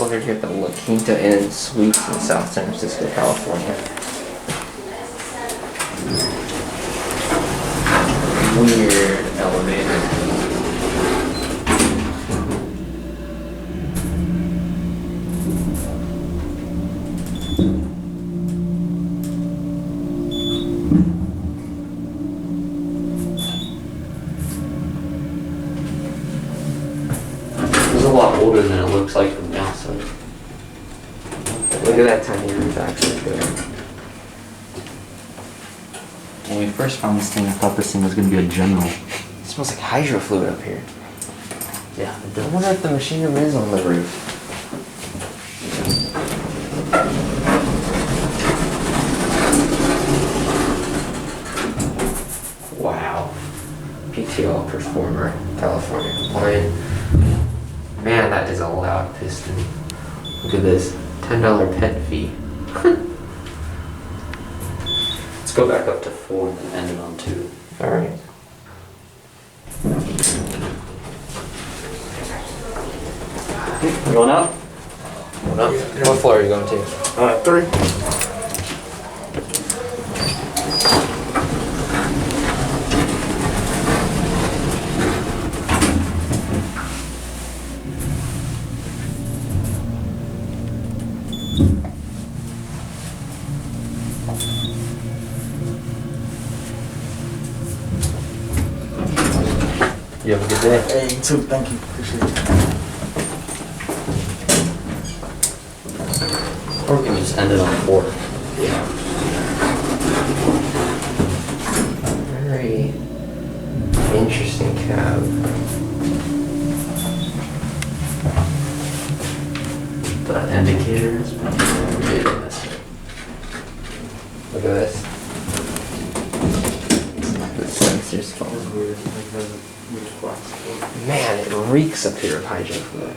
ordered here at the La Quinta Inn Suites in South San Francisco, California. Weird elevator. It's a lot older than it looks like from the outside. Look at that tiny roof actually there. When we first found this thing, I thought this thing was going to be a general. It smells like hydro fluid up here. Yeah, it I does. wonder if the machine room is on the roof. Wow. PTL Performer, California. Lion. Man, that is a loud piston. Look at this. $10 pet fee. Let's go back up to 4 and then end it on 2. Alright. You going up? What up? What floor are you going to? 3. You have a good day. Hey, you too. Thank you. Appreciate it. Or we can just end it on 4. Very interesting cab. The indicator is Yes. Look at this. The sensors phone. Man, it reeks up here of hydro fluid.